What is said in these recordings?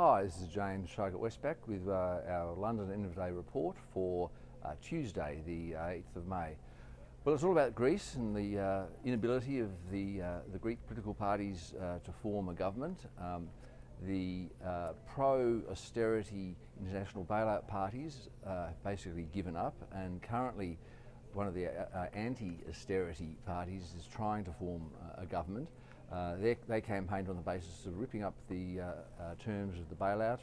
Hi, this is James Shark at Westpac with our London ABC report for Tuesday, the 8th of May. Well, it's all about Greece and the inability of the Greek political parties to form a government. The pro-austerity international bailout parties have basically given up, and currently one of the anti-austerity parties is trying to form a government. They campaigned on the basis of ripping up the terms of the bailout,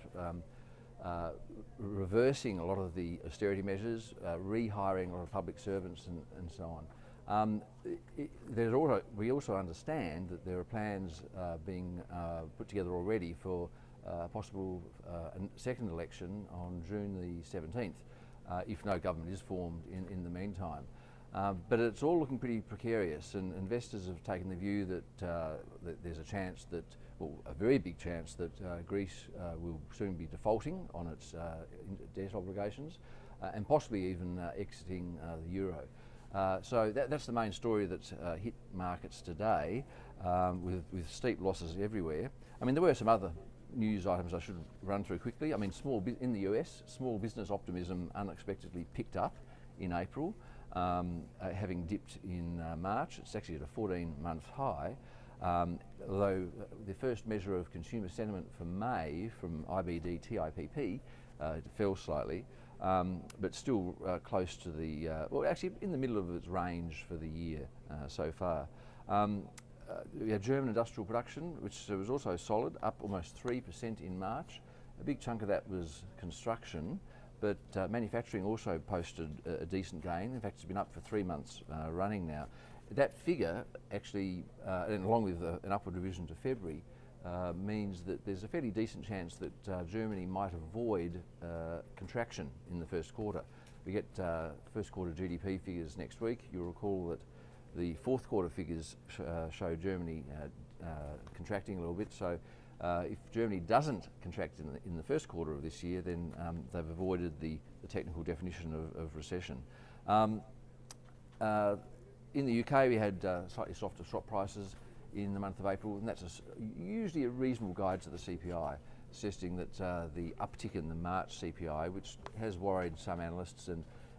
reversing a lot of the austerity measures, rehiring a lot of public servants and so on. We also understand that there are plans being put together already for a possible second election on June the 17th, if no government is formed in the meantime. But it's all looking pretty precarious, and investors have taken the view that there's a chance that, well, a very big chance that Greece will soon be defaulting on its debt obligations and possibly even exiting the euro. So that's the main story that's hit markets today, with steep losses everywhere. I mean, there were some other news items I should run through quickly. I mean, in the US, small business optimism unexpectedly picked up in April. Having dipped in March, it's actually at a 14-month high, although the first measure of consumer sentiment for May from IBD TIPP fell slightly, but still close to the, well, actually in the middle of its range for the year so far. We had German industrial production, which was also solid, up almost 3% in March. A big chunk of that was construction, but manufacturing also posted a decent gain. In fact, it's been up for 3 months running now. That figure actually, and along with an upward revision to February, means that there's a fairly decent chance that Germany might avoid contraction in the first quarter. We get first quarter GDP figures next week. You'll recall that the fourth quarter figures show Germany contracting a little bit. So if Germany doesn't contract in the first quarter of this year, then they've avoided the technical definition of recession. In the UK, we had slightly softer shop prices in the month of April, and that's usually a reasonable guide to the CPI, suggesting that the uptick in the March CPI, which has worried some analysts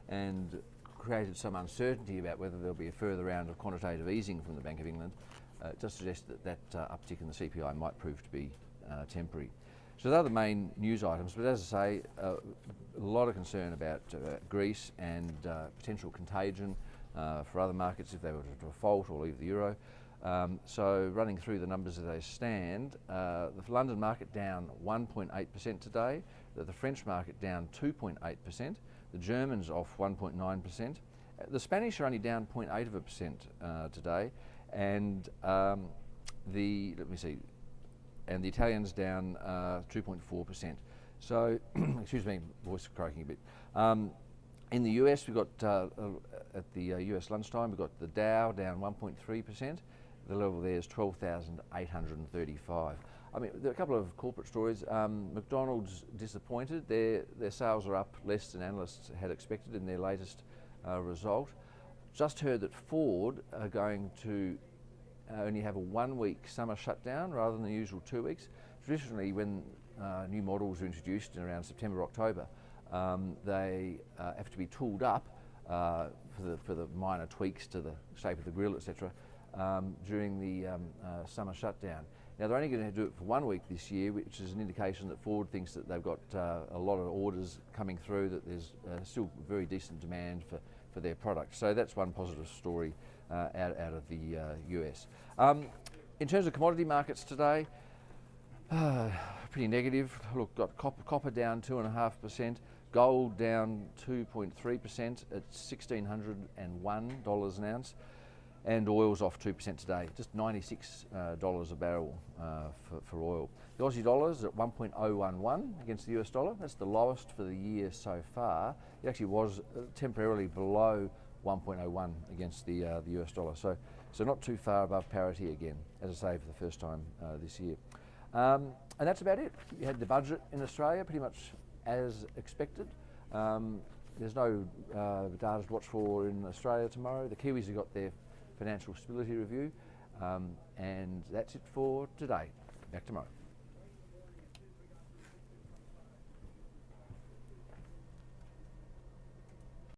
and created some uncertainty about whether there'll be a further round of quantitative easing from the Bank of England, does suggest that uptick in the CPI might prove to be temporary. So they're the main news items, but as I say, a lot of concern about Greece and potential contagion for other markets if they were to default or leave the euro. So running through the numbers as they stand, the London market down 1.8% today, the French market down 2.8%, the Germans off 1.9%, the Spanish are only down 0.8% today, and the Italians down 2.4%. So, excuse me, voice croaking a bit. In the US, we've got at the US lunchtime, we've got the Dow down 1.3%. The level there is 12,835. I mean, there are a couple of corporate stories. McDonald's disappointed. Their sales are up less than analysts had expected in their latest result. Just heard that Ford are going to only have a 1-week summer shutdown rather than the usual 2 weeks. Traditionally, when new models are introduced in around September, October, they have to be tooled up for the minor tweaks to the shape of the grille, etc., during the summer shutdown. Now, they're only going to do it for 1 week this year, which is an indication that Ford thinks that they've got a lot of orders coming through, that there's still very decent demand for their products. So that's one positive story out of the US. In terms of commodity markets today, pretty negative. Look, got copper down 2.5%, gold down 2.3% at $1,601 an ounce, and oil's off 2% today, just $96 a barrel for oil. The Aussie dollar's at 1.011 against the US dollar. That's the lowest for the year so far. It actually was temporarily below 1.01 against the US dollar. So not too far above parity again, as I say, for the first time this year. And that's about it. You had the budget in Australia pretty much as expected. There's no data to watch for in Australia tomorrow. The Kiwis have got their financial stability review, and that's it for today. Back tomorrow.